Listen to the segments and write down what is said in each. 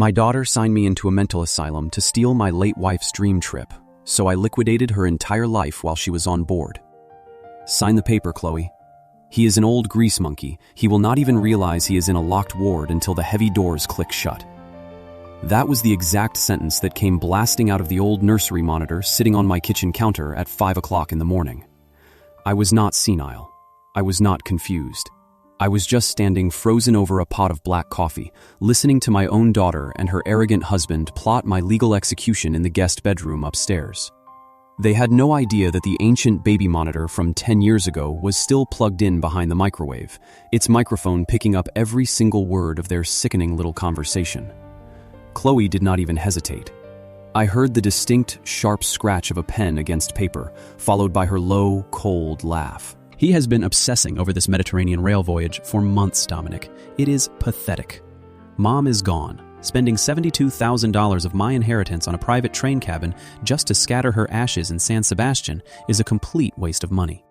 My daughter signed me into a mental asylum to steal my late wife's dream trip, so I liquidated her entire life while she was on board. Sign the paper, Chloe. He is an old grease monkey. He will not even realize he is in a locked ward until the heavy doors click shut. That was the exact sentence that came blasting out of the old nursery monitor sitting on my kitchen counter at 5 o'clock in the morning. I was not senile. I was not confused. I was just standing frozen over a pot of black coffee, listening to my own daughter and her arrogant husband plot my legal execution in the guest bedroom upstairs. They had no idea that the ancient baby monitor from 10 years ago was still plugged in behind the microwave, its microphone picking up every single word of their sickening little conversation. Chloe did not even hesitate. I heard the distinct, sharp scratch of a pen against paper, followed by her low, cold laugh. He has been obsessing over this Mediterranean rail voyage for months, Dominic. It is pathetic. Mom is gone, spending $72,000 of my inheritance on a private train cabin just to scatter her ashes in San Sebastian is a complete waste of money.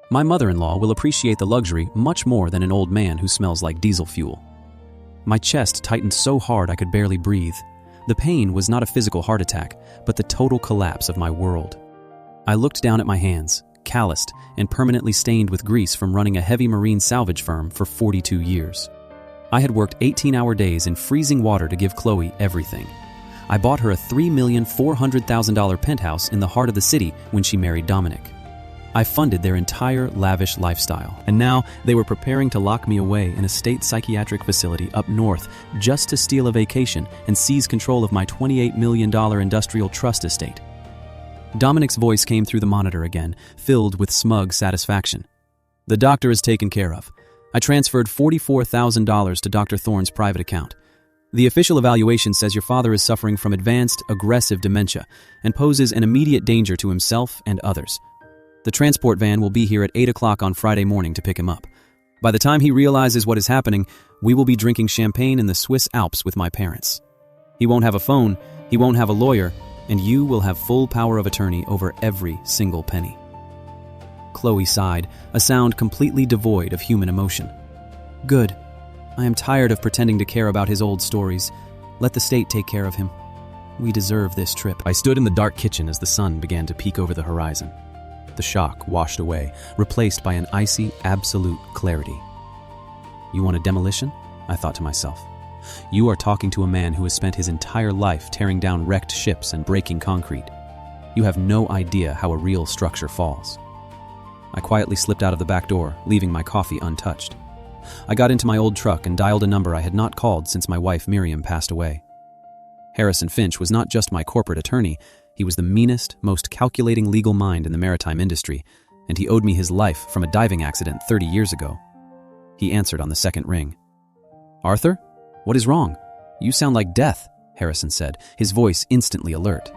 My mother-in-law will appreciate the luxury much more than an old man who smells like diesel fuel. My chest tightened so hard I could barely breathe. The pain was not a physical heart attack, but the total collapse of my world. I looked down at my hands, calloused and permanently stained with grease from running a heavy marine salvage firm for 42 years. I had worked 18-hour days in freezing water to give Chloe everything. I bought her a $3,400,000 penthouse in the heart of the city when she married Dominic. I funded their entire lavish lifestyle, and now they were preparing to lock me away in a state psychiatric facility up north just to steal a vacation and seize control of my $28 million industrial trust estate. Dominic's voice came through the monitor again, filled with smug satisfaction. The doctor is taken care of. I transferred $44,000 to Dr. Thorne's private account. The official evaluation says your father is suffering from advanced, aggressive dementia and poses an immediate danger to himself and others. The transport van will be here at 8 o'clock on Friday morning to pick him up. By the time he realizes what is happening, we will be drinking champagne in the Swiss Alps with my parents. He won't have a phone, he won't have a lawyer, and you will have full power of attorney over every single penny. Chloe sighed, a sound completely devoid of human emotion. Good. I am tired of pretending to care about his old stories. Let the state take care of him. We deserve this trip. I stood in the dark kitchen as the sun began to peek over the horizon. The shock washed away, replaced by an icy, absolute clarity. You want a demolition? I thought to myself. You are talking to a man who has spent his entire life tearing down wrecked ships and breaking concrete. You have no idea how a real structure falls. I quietly slipped out of the back door, leaving my coffee untouched. I got into my old truck and dialed a number I had not called since my wife Miriam passed away. Harrison Finch was not just my corporate attorney, he was the meanest, most calculating legal mind in the maritime industry, and he owed me his life from a diving accident 30 years ago. He answered on the second ring. Arthur? What is wrong? You sound like death, Harrison said, his voice instantly alert.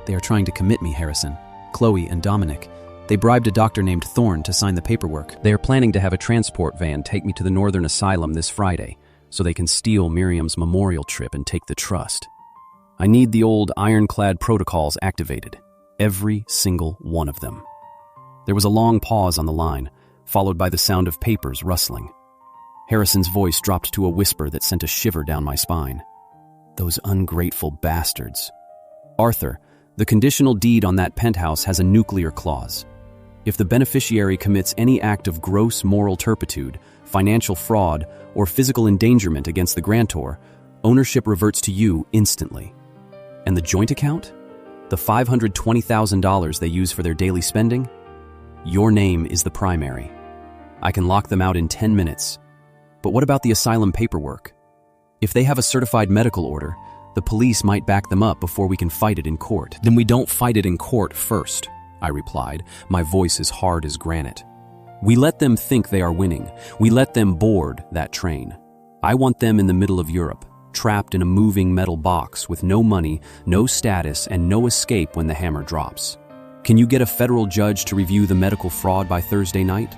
They are trying to commit me, Harrison. Chloe and Dominic. They bribed a doctor named Thorne to sign the paperwork. They are planning to have a transport van take me to the Northern Asylum this Friday, so they can steal Miriam's memorial trip and take the trust. I need the old ironclad protocols activated. Every single one of them. There was a long pause on the line, followed by the sound of papers rustling. Harrison's voice dropped to a whisper that sent a shiver down my spine. Those ungrateful bastards. Arthur, the conditional deed on that penthouse has a nuclear clause. If the beneficiary commits any act of gross moral turpitude, financial fraud, or physical endangerment against the grantor, ownership reverts to you instantly. And the joint account? The $520,000 they use for their daily spending? Your name is the primary. I can lock them out in 10 minutes. But what about the asylum paperwork? If they have a certified medical order, the police might back them up before we can fight it in court. Then we don't fight it in court first, I replied, my voice as hard as granite. We let them think they are winning. We let them board that train. I want them in the middle of Europe, trapped in a moving metal box with no money, no status, and no escape when the hammer drops. Can you get a federal judge to review the medical fraud by Thursday night?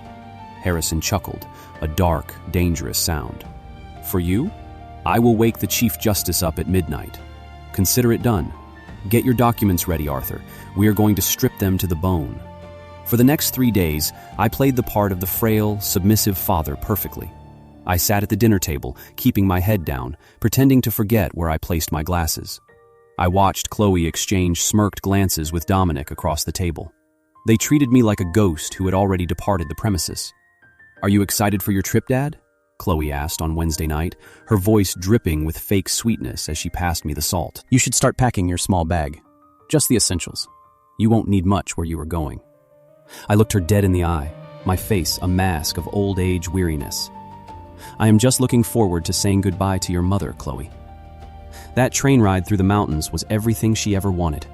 Harrison chuckled, a dark, dangerous sound. For you? I will wake the Chief Justice up at midnight. Consider it done. Get your documents ready, Arthur. We are going to strip them to the bone. For the next 3 days, I played the part of the frail, submissive father perfectly. I sat at the dinner table, keeping my head down, pretending to forget where I placed my glasses. I watched Chloe exchange smirked glances with Dominic across the table. They treated me like a ghost who had already departed the premises. "Are you excited for your trip, Dad?" Chloe asked on Wednesday night, her voice dripping with fake sweetness as she passed me the salt. "You should start packing your small bag. Just the essentials. You won't need much where you are going." I looked her dead in the eye, my face a mask of old age weariness. "I am just looking forward to saying goodbye to your mother, Chloe. That train ride through the mountains was everything she ever wanted.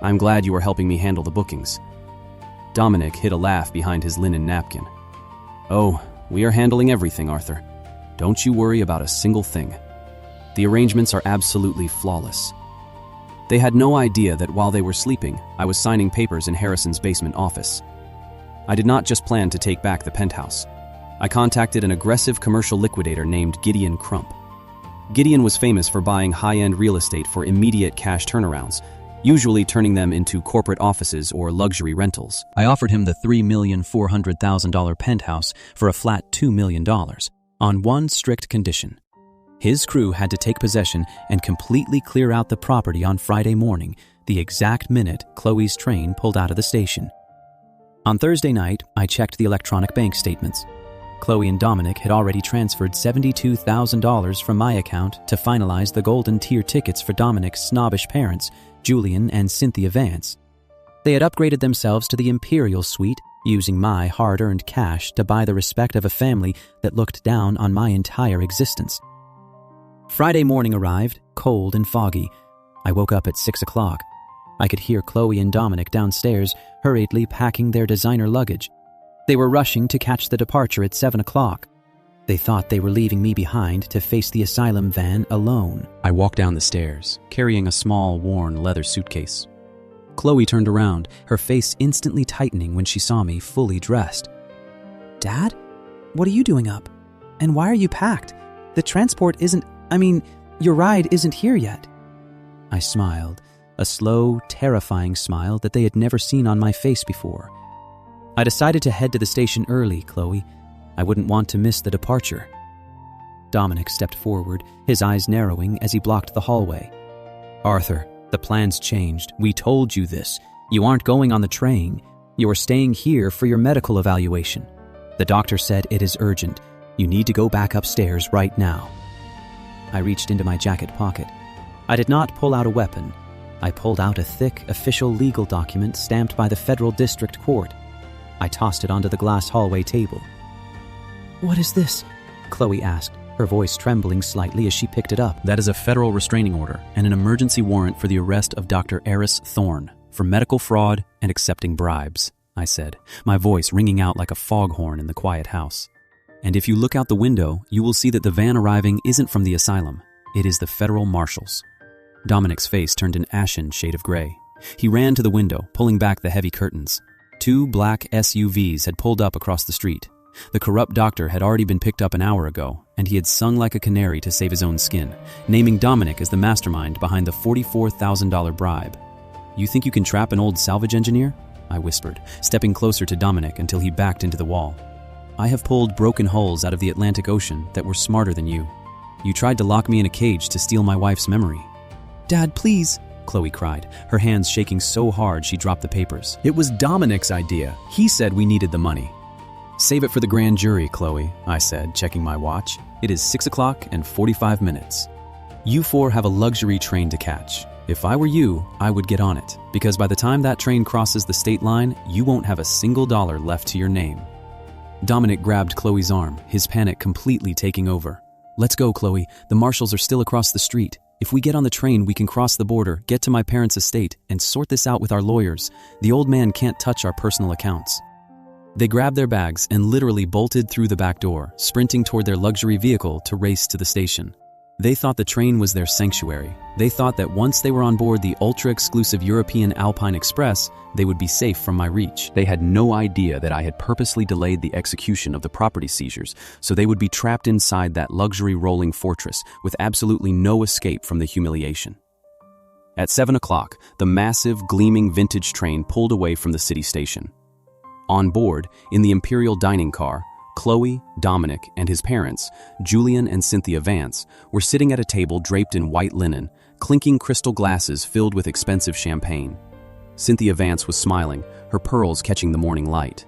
I'm glad you are helping me handle the bookings." Dominic hid a laugh behind his linen napkin. "Oh, we are handling everything, Arthur. Don't you worry about a single thing. The arrangements are absolutely flawless." They had no idea that while they were sleeping, I was signing papers in Harrison's basement office. I did not just plan to take back the penthouse. I contacted an aggressive commercial liquidator named Gideon Crump. Gideon was famous for buying high-end real estate for immediate cash turnarounds, usually turning them into corporate offices or luxury rentals. I offered him the $3,400,000 penthouse for a flat $2 million, on one strict condition. His crew had to take possession and completely clear out the property on Friday morning, the exact minute Chloe's train pulled out of the station. On Thursday night, I checked the electronic bank statements. Chloe and Dominic had already transferred $72,000 from my account to finalize the golden tier tickets for Dominic's snobbish parents, Julian and Cynthia Vance. They had upgraded themselves to the Imperial Suite, using my hard-earned cash to buy the respect of a family that looked down on my entire existence. Friday morning arrived, cold and foggy. I woke up at 6 o'clock. I could hear Chloe and Dominic downstairs hurriedly packing their designer luggage. They were rushing to catch the departure at 7 o'clock. They thought they were leaving me behind to face the asylum van alone. I walked down the stairs, carrying a small, worn leather suitcase. Chloe turned around, her face instantly tightening when she saw me fully dressed. "Dad? What are you doing up? And why are you packed? The transport isn't... your ride isn't here yet." I smiled, a slow, terrifying smile that they had never seen on my face before. "I decided to head to the station early, Chloe. I wouldn't want to miss the departure." Dominic stepped forward, his eyes narrowing as he blocked the hallway. "Arthur, the plan's changed. We told you this. You aren't going on the train. You are staying here for your medical evaluation. The doctor said it is urgent. You need to go back upstairs right now." I reached into my jacket pocket. I did not pull out a weapon. I pulled out a thick, official legal document stamped by the Federal District Court. I tossed it onto the glass hallway table. "What is this?" Chloe asked, her voice trembling slightly as she picked it up. "That is a federal restraining order and an emergency warrant for the arrest of Dr. Eris Thorne for medical fraud and accepting bribes," I said, my voice ringing out like a foghorn in the quiet house. "And if you look out the window, you will see that the van arriving isn't from the asylum. It is the federal marshals." Dominic's face turned an ashen shade of gray. He ran to the window, pulling back the heavy curtains. 2 black SUVs had pulled up across the street. The corrupt doctor had already been picked up an hour ago, and he had sung like a canary to save his own skin, naming Dominic as the mastermind behind the $44,000 bribe. "You think you can trap an old salvage engineer?" I whispered, stepping closer to Dominic until he backed into the wall. "I have pulled broken hulls out of the Atlantic Ocean that were smarter than you. You tried to lock me in a cage to steal my wife's memory." "Dad, please." Chloe cried, her hands shaking so hard she dropped the papers. "It was Dominic's idea. He said we needed the money." "Save it for the grand jury, Chloe," I said, checking my watch. "It is 6 o'clock and 45 minutes. You 4 have a luxury train to catch. If I were you, I would get on it, because by the time that train crosses the state line, you won't have a single dollar left to your name." Dominic grabbed Chloe's arm, his panic completely taking over. "Let's go, Chloe. The marshals are still across the street. If we get on the train, we can cross the border, get to my parents' estate, and sort this out with our lawyers. The old man can't touch our personal accounts." They grabbed their bags and literally bolted through the back door, sprinting toward their luxury vehicle to race to the station. They thought the train was their sanctuary. They thought that once they were on board the ultra-exclusive European Alpine Express, they would be safe from my reach. They had no idea that I had purposely delayed the execution of the property seizures, so they would be trapped inside that luxury rolling fortress with absolutely no escape from the humiliation. At 7 o'clock, the massive, gleaming vintage train pulled away from the city station. On board, in the Imperial dining car, Chloe, Dominic, and his parents, Julian and Cynthia Vance, were sitting at a table draped in white linen, clinking crystal glasses filled with expensive champagne. Cynthia Vance was smiling, her pearls catching the morning light.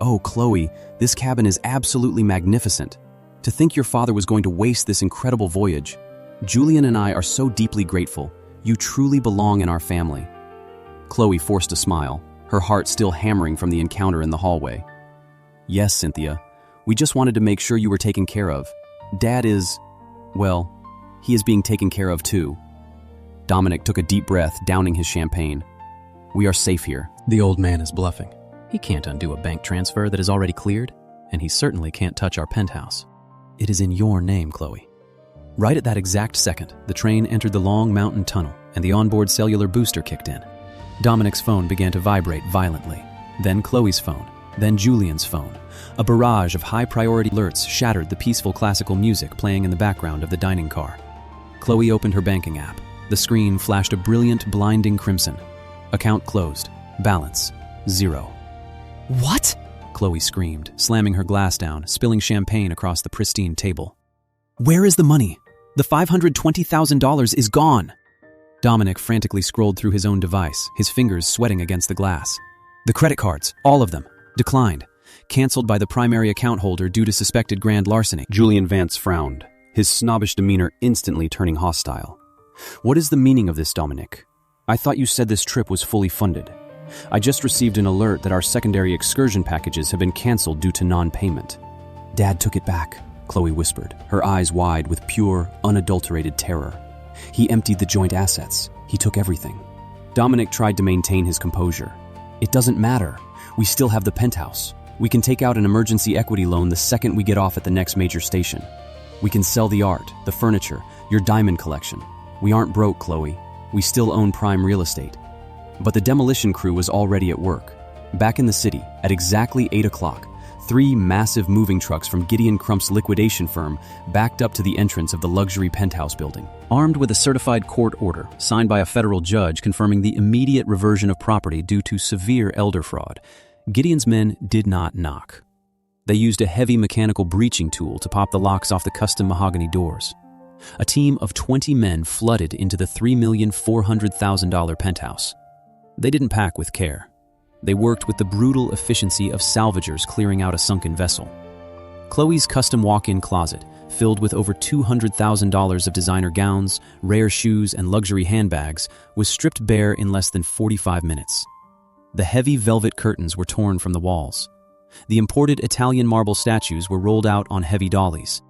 "Oh, Chloe, this cabin is absolutely magnificent. To think your father was going to waste this incredible voyage. Julian and I are so deeply grateful. You truly belong in our family." Chloe forced a smile, her heart still hammering from the encounter in the hallway. "Yes, Cynthia. We just wanted to make sure you were taken care of. Dad is, well, he is being taken care of too." Dominic took a deep breath, downing his champagne. "We are safe here." The old man is bluffing. He can't undo a bank transfer that is already cleared, and he certainly can't touch our penthouse. It is in your name, Chloe. Right at that exact second, the train entered the long mountain tunnel, and the onboard cellular booster kicked in. Dominic's phone began to vibrate violently, then Chloe's phone, then Julian's phone. A barrage of high-priority alerts shattered the peaceful classical music playing in the background of the dining car. Chloe opened her banking app. The screen flashed a brilliant, blinding crimson. Account closed. Balance, 0. What? Chloe screamed, slamming her glass down, spilling champagne across the pristine table. Where is the money? The $520,000 is gone. Dominic frantically scrolled through his own device, his fingers sweating against the glass. The credit cards, all of them, declined, canceled by the primary account holder due to suspected grand larceny. Julian Vance frowned, his snobbish demeanor instantly turning hostile. "What is the meaning of this, Dominic? I thought you said this trip was fully funded. I just received an alert that our secondary excursion packages have been canceled due to non-payment." "Dad took it back," Chloe whispered, her eyes wide with pure, unadulterated terror. "He emptied the joint assets. He took everything." Dominic tried to maintain his composure. "It doesn't matter. We still have the penthouse. We can take out an emergency equity loan the second we get off at the next major station. We can sell the art, the furniture, your diamond collection. We aren't broke, Chloe. We still own prime real estate." But the demolition crew was already at work. Back in the city, at exactly 8 o'clock, 3 massive moving trucks from Gideon Crump's liquidation firm backed up to the entrance of the luxury penthouse building. Armed with a certified court order signed by a federal judge confirming the immediate reversion of property due to severe elder fraud, Gideon's men did not knock. They used a heavy mechanical breaching tool to pop the locks off the custom mahogany doors. A team of 20 men flooded into the $3,400,000 penthouse. They didn't pack with care. They worked with the brutal efficiency of salvagers clearing out a sunken vessel. Chloe's custom walk-in closet, filled with over $200,000 of designer gowns, rare shoes, and luxury handbags, was stripped bare in less than 45 minutes. The heavy velvet curtains were torn from the walls. The imported Italian marble statues were rolled out on heavy dollies.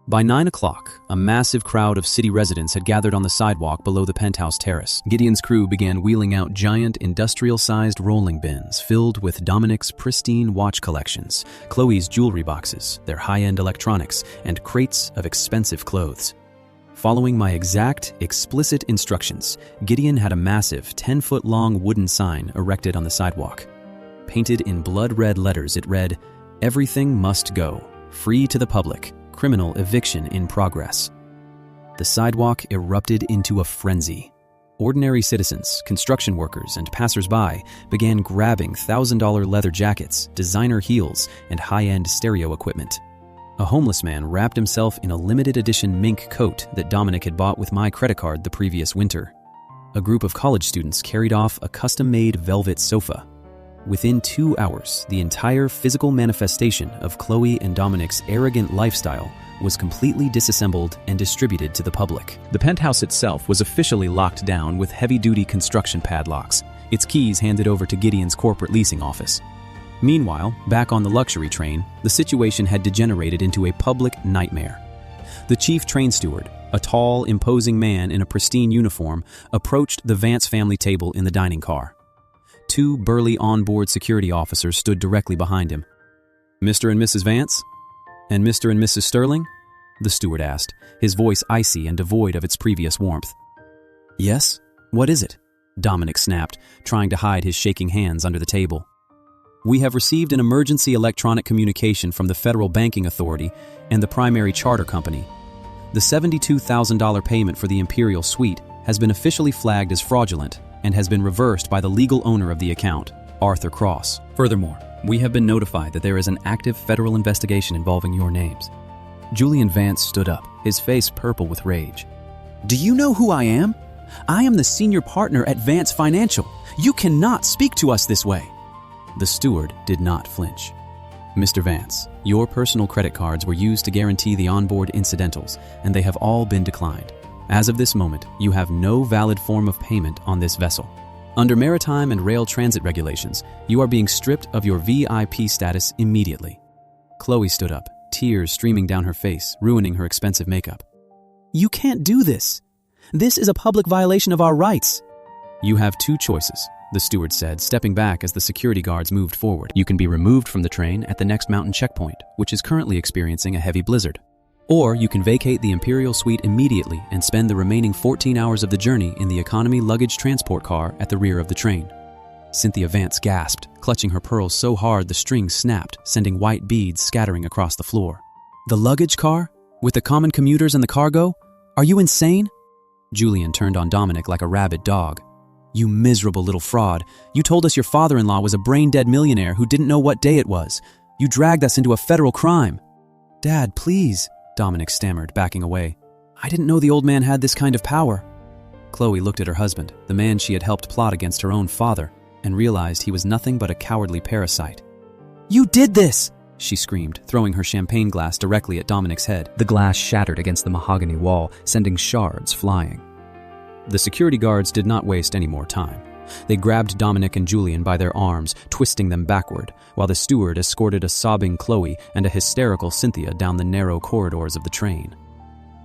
By 9 o'clock, a massive crowd of city residents had gathered on the sidewalk below the penthouse terrace. Gideon's crew began wheeling out giant, industrial-sized rolling bins filled with Dominic's pristine watch collections, Chloe's jewelry boxes, their high-end electronics, and crates of expensive clothes. Following my exact, explicit instructions, Gideon had a massive, 10-foot-long wooden sign erected on the sidewalk. Painted in blood-red letters, it read, "Everything must go. Free to the public. Criminal eviction in progress." The sidewalk erupted into a frenzy. Ordinary citizens, construction workers, and passers-by began grabbing $1,000 leather jackets, designer heels, and high-end stereo equipment. A homeless man wrapped himself in a limited edition mink coat that Dominic had bought with my credit card the previous winter. A group of college students carried off a custom-made velvet sofa. Within 2 hours, the entire physical manifestation of Chloe and Dominic's arrogant lifestyle was completely disassembled and distributed to the public. The penthouse itself was officially locked down with heavy-duty construction padlocks, its keys handed over to Gideon's corporate leasing office. Meanwhile, back on the luxury train, the situation had degenerated into a public nightmare. The chief train steward, a tall, imposing man in a pristine uniform, approached the Vance family table in the dining car. 2 burly onboard security officers stood directly behind him. "Mr. and Mrs. Vance? And Mr. and Mrs. Sterling?" the steward asked, his voice icy and devoid of its previous warmth. "Yes? What is it?" Dominic snapped, trying to hide his shaking hands under the table. "We have received an emergency electronic communication from the Federal Banking Authority and the primary charter company. The $72,000 payment for the Imperial Suite has been officially flagged as fraudulent and has been reversed by the legal owner of the account. Arthur Cross. Furthermore, we have been notified that there is an active federal investigation involving your names. Julian Vance stood up, his face purple with rage. Do you know who I am? I am the senior partner at Vance Financial. You cannot speak to us this way. The steward did not flinch. Mr. Vance, your personal credit cards were used to guarantee the onboard incidentals, and they have all been declined. As of this moment, you have no valid form of payment on this vessel. Under maritime and rail transit regulations, you are being stripped of your VIP status immediately. Chloe stood up, tears streaming down her face, ruining her expensive makeup. You can't do this. This is a public violation of our rights. You have two choices, the steward said, stepping back as the security guards moved forward. You can be removed from the train at the next mountain checkpoint, which is currently experiencing a heavy blizzard. Or you can vacate the Imperial Suite immediately and spend the remaining 14 hours of the journey in the economy luggage transport car at the rear of the train. Cynthia Vance gasped, clutching her pearls so hard the strings snapped, sending white beads scattering across the floor. The luggage car? With the common commuters and the cargo? Are you insane? Julian turned on Dominic like a rabid dog. You miserable little fraud. You told us your father-in-law was a brain-dead millionaire who didn't know what day it was. You dragged us into a federal crime. Dad, please, Dominic stammered, backing away. I didn't know the old man had this kind of power. Chloe looked at her husband, the man she had helped plot against her own father, and realized he was nothing but a cowardly parasite. You did this! She screamed, throwing her champagne glass directly at Dominic's head. The glass shattered against the mahogany wall, sending shards flying. The security guards did not waste any more time. They grabbed Dominic and Julian by their arms, twisting them backward, while the steward escorted a sobbing Chloe and a hysterical Cynthia down the narrow corridors of the train.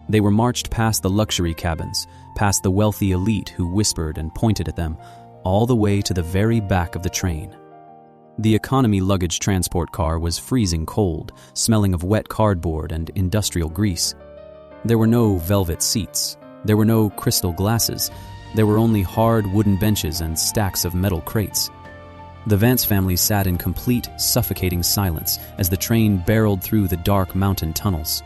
They were marched past the luxury cabins, past the wealthy elite who whispered and pointed at them, all the way to the very back of the train. The economy luggage transport car was freezing cold, smelling of wet cardboard and industrial grease. There were no velvet seats. There were no crystal glasses. There were only hard wooden benches and stacks of metal crates. The Vance family sat in complete, suffocating silence as the train barreled through the dark mountain tunnels.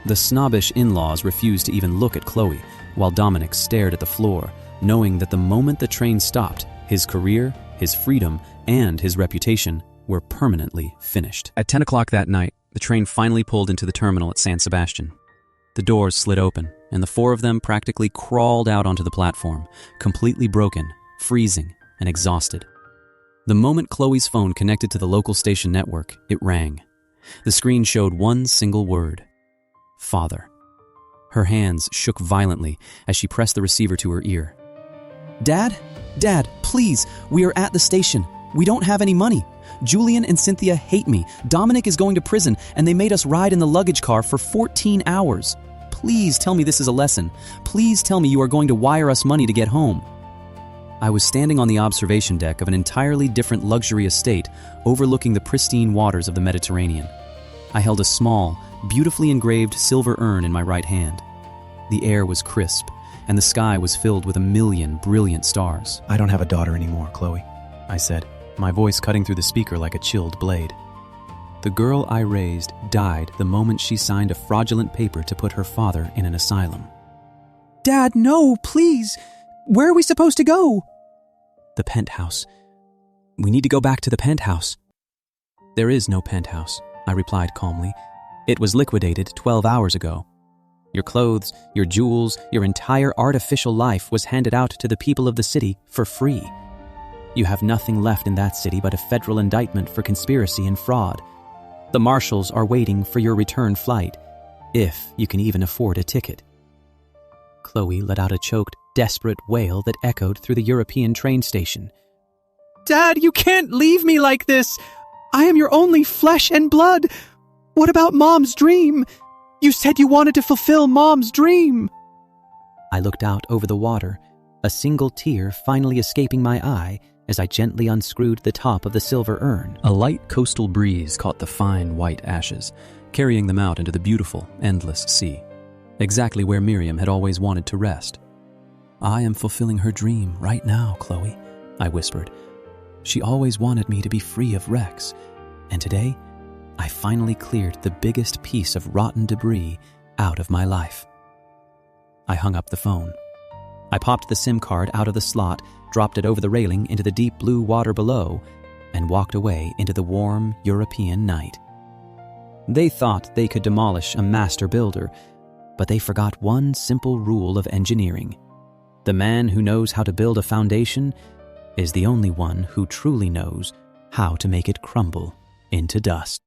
The snobbish in-laws refused to even look at Chloe, while Dominic stared at the floor, knowing that the moment the train stopped, his career, his freedom, and his reputation were permanently finished. At 10 o'clock that night, the train finally pulled into the terminal at San Sebastian. The doors slid open, and the four of them practically crawled out onto the platform, completely broken, freezing, and exhausted. The moment Chloe's phone connected to the local station network, it rang. The screen showed one single word: Father. Her hands shook violently as she pressed the receiver to her ear. Dad? Dad, please, we are at the station. We don't have any money. Julian and Cynthia hate me. Dominic is going to prison, and they made us ride in the luggage car for 14 hours. Please tell me this is a lesson. Please tell me you are going to wire us money to get home. I was standing on the observation deck of an entirely different luxury estate overlooking the pristine waters of the Mediterranean. I held a small, beautifully engraved silver urn in my right hand. The air was crisp, and the sky was filled with a million brilliant stars. I don't have a daughter anymore, Chloe, I said, my voice cutting through the speaker like a chilled blade. The girl I raised died the moment she signed a fraudulent paper to put her father in an asylum. Dad, no, please. Where are we supposed to go? The penthouse. We need to go back to the penthouse. There is no penthouse, I replied calmly. It was liquidated 12 hours ago. Your clothes, your jewels, your entire artificial life was handed out to the people of the city for free. You have nothing left in that city but a federal indictment for conspiracy and fraud. The marshals are waiting for your return flight, if you can even afford a ticket. Chloe let out a choked, desperate wail that echoed through the European train station. Dad, you can't leave me like this. I am your only flesh and blood. What about Mom's dream? You said you wanted to fulfill Mom's dream. I looked out over the water, a single tear finally escaping my eye as I gently unscrewed the top of the silver urn. A light coastal breeze caught the fine white ashes, carrying them out into the beautiful, endless sea, exactly where Miriam had always wanted to rest. I am fulfilling her dream right now, Chloe, I whispered. She always wanted me to be free of Rex, and today I finally cleared the biggest piece of rotten debris out of my life. I hung up the phone. I popped the SIM card out of the slot, dropped it over the railing into the deep blue water below, and walked away into the warm European night. They thought they could demolish a master builder, but they forgot one simple rule of engineering. The man who knows how to build a foundation is the only one who truly knows how to make it crumble into dust.